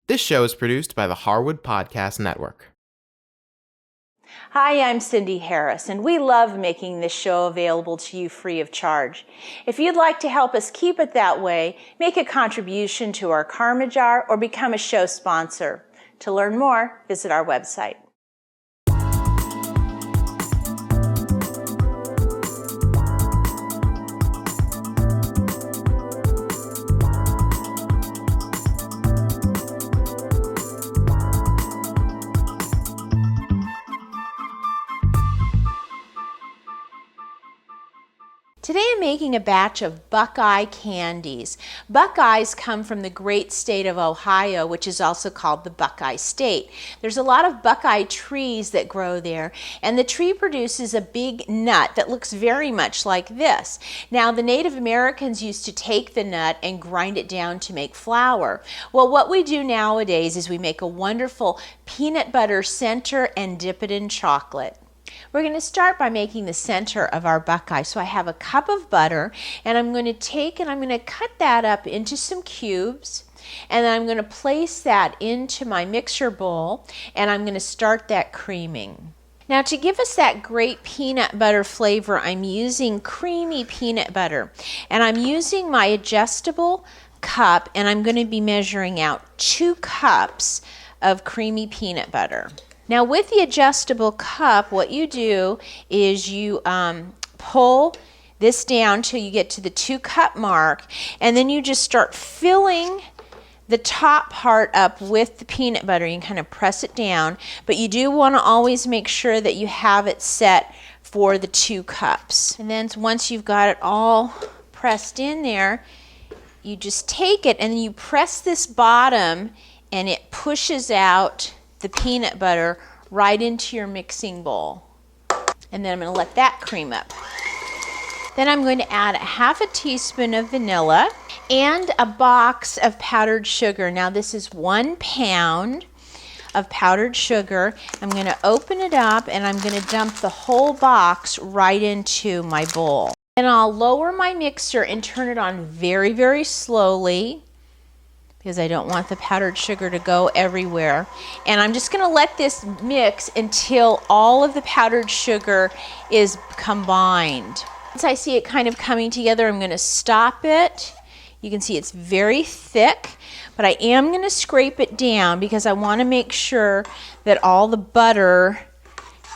This show is produced by the Harwood Podcast Network. Hi, I'm Cindy Harris, and we love making this show available to you free of charge. If you'd like to help us keep it that way, make a contribution to our Karma Jar or become a show sponsor. To learn more, visit our website. Today I'm making a batch of Buckeye candies. Buckeyes come from the great state of Ohio, which is also called the Buckeye State. There's a lot of Buckeye trees that grow there, and the tree produces a big nut that looks very much like this. Now, the Native Americans used to take the nut and grind it down to make flour. Well, what we do nowadays is we make a wonderful peanut butter center and dip it in chocolate. We're going to start by making the center of our Buckeye. So I have a cup of butter, and I'm going to take and I'm going to cut that up into some cubes, and then I'm going to place that into my mixer bowl, and I'm going to start that creaming. Now, to give us that great peanut butter flavor, I'm using creamy peanut butter, and I'm using my adjustable cup, and I'm going to be measuring out 2 cups of creamy peanut butter. Now, with the adjustable cup, what you do is you pull this down till you get to the 2-cup mark, and then you just start filling the top part up with the peanut butter. You can kind of press it down, but you do want to always make sure that you have it set for the 2 cups. And then once you've got it all pressed in there, you just take it and you press this bottom, and it pushes out the peanut butter right into your mixing bowl. And then I'm going to let that cream up. Then I'm going to add a 1/2 teaspoon of vanilla and a box of powdered sugar. Now, this is 1 pound of powdered sugar. I'm going to open it up, and I'm going to dump the whole box right into my bowl. And I'll lower my mixer and turn it on very, very slowly, because I don't want the powdered sugar to go everywhere. And I'm just going to let this mix until all of the powdered sugar is combined. Once I see it kind of coming together, I'm going to stop it. You can see it's very thick, but I am going to scrape it down because I want to make sure that all the butter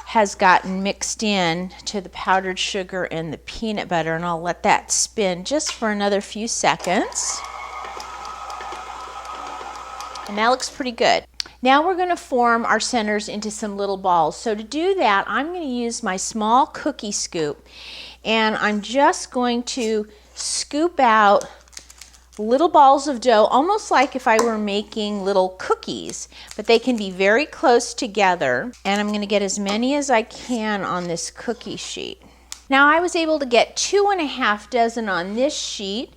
has gotten mixed in to the powdered sugar and the peanut butter, and I'll let that spin just for another few seconds. And that looks pretty good. Now we're going to form our centers into some little balls. So to do that, I'm going to use my small cookie scoop, and I'm just going to scoop out little balls of dough, almost like if I were making little cookies, but they can be very close together. And I'm going to get as many as I can on this cookie sheet. Now, I was able to get 2½ dozen on this sheet.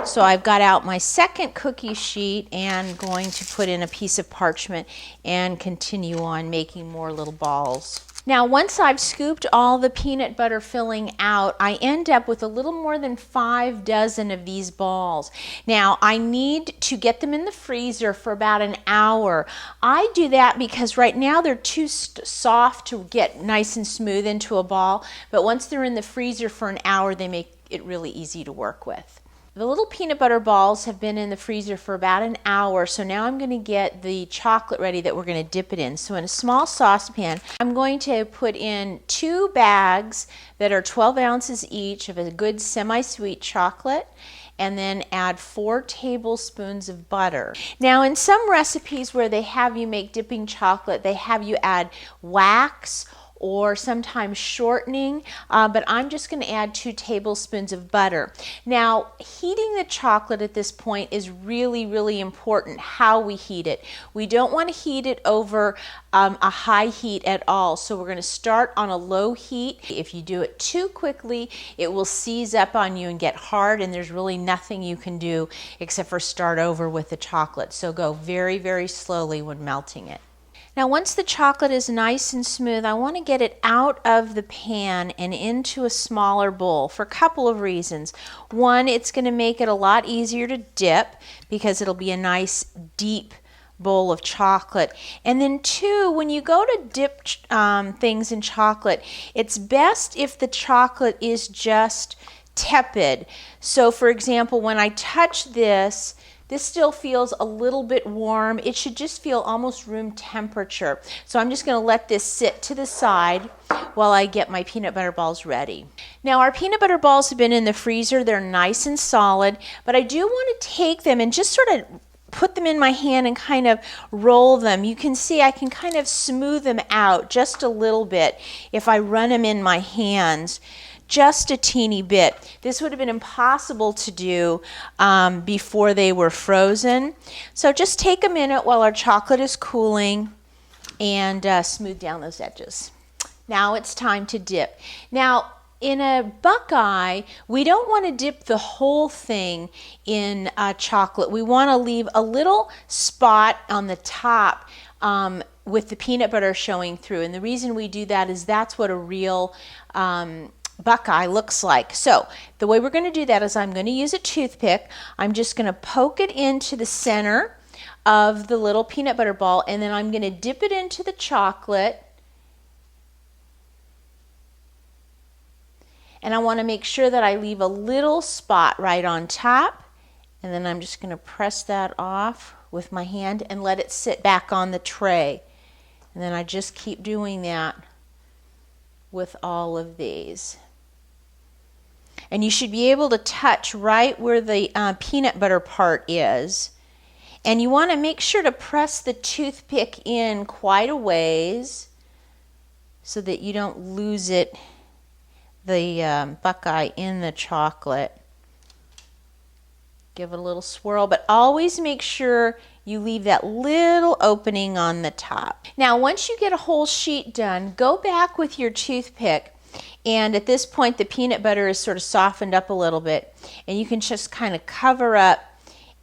So I've got out my second cookie sheet and going to put in a piece of parchment and continue on making more little balls. Now, once I've scooped all the peanut butter filling out, I end up with a little more than 5 dozen of these balls. Now, I need to get them in the freezer for about an hour. I do that because right now they're too soft to get nice and smooth into a ball, but once they're in the freezer for an hour, they make it really easy to work with. The little peanut butter balls have been in the freezer for about an hour, so now I'm going to get the chocolate ready that we're going to dip it in. So in a small saucepan, I'm going to put in 2 bags that are 12 ounces each of a good semi-sweet chocolate, and then add 4 tablespoons of butter. Now, in some recipes where they have you make dipping chocolate, they have you add wax or sometimes shortening, but I'm just going to add 2 tablespoons of butter. Now, heating the chocolate at this point is really, really important, how we heat it. We don't want to heat it over a high heat at all, so we're going to start on a low heat. If you do it too quickly, it will seize up on you and get hard, and there's really nothing you can do except for start over with the chocolate. So go very, very slowly when melting it. Now, once the chocolate is nice and smooth, I want to get it out of the pan and into a smaller bowl for a couple of reasons. One, it's going to make it a lot easier to dip because it'll be a nice deep bowl of chocolate. And then two, when you go to dip things in chocolate, it's best if the chocolate is just tepid. So for example, when I touch this, this still feels a little bit warm. It should just feel almost room temperature. So I'm just going to let this sit to the side while I get my peanut butter balls ready. Now our peanut butter balls have been in the freezer. They're nice and solid, but I do want to take them and just sort of put them in my hand and kind of roll them. You can see I can kind of smooth them out just a little bit if I run them in my hands. Just a teeny bit. This would have been impossible to do before they were frozen. So just take a minute while our chocolate is cooling and smooth down those edges. Now it's time to dip. Now in a Buckeye, we don't want to dip the whole thing in chocolate. We want to leave a little spot on the top with the peanut butter showing through. And the reason we do that is that's what a real Buckeye looks like. So the way we're going to do that is I'm going to use a toothpick. I'm just going to poke it into the center of the little peanut butter ball, and then I'm going to dip it into the chocolate. And I want to make sure that I leave a little spot right on top, and then I'm just going to press that off with my hand and let it sit back on the tray. And then I just keep doing that with all of these. And you should be able to touch right where the peanut butter part is. And you want to make sure to press the toothpick in quite a ways so that you don't lose it, the Buckeye in the chocolate. Give it a little swirl, but always make sure you leave that little opening on the top. Now once you get a whole sheet done, go back with your toothpick, and at this point the peanut butter is sort of softened up a little bit, and you can just kind of cover up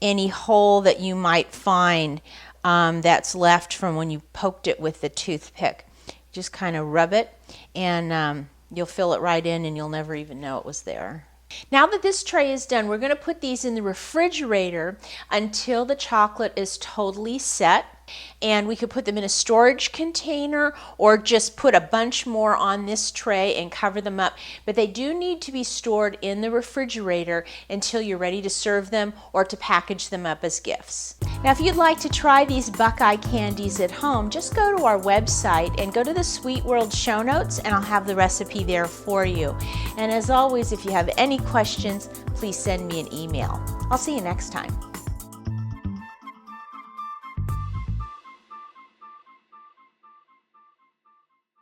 any hole that you might find that's left from when you poked it with the toothpick. Just kind of rub it, and you'll fill it right in and you'll never even know it was there. Now that this tray is done, we're going to put these in the refrigerator until the chocolate is totally set. And we could put them in a storage container or just put a bunch more on this tray and cover them up. But they do need to be stored in the refrigerator until you're ready to serve them or to package them up as gifts. Now if you'd like to try these Buckeye candies at home, just go to our website and go to the Sweet World show notes, and I'll have the recipe there for you. And as always, if you have any questions, please send me an email. I'll see you next time.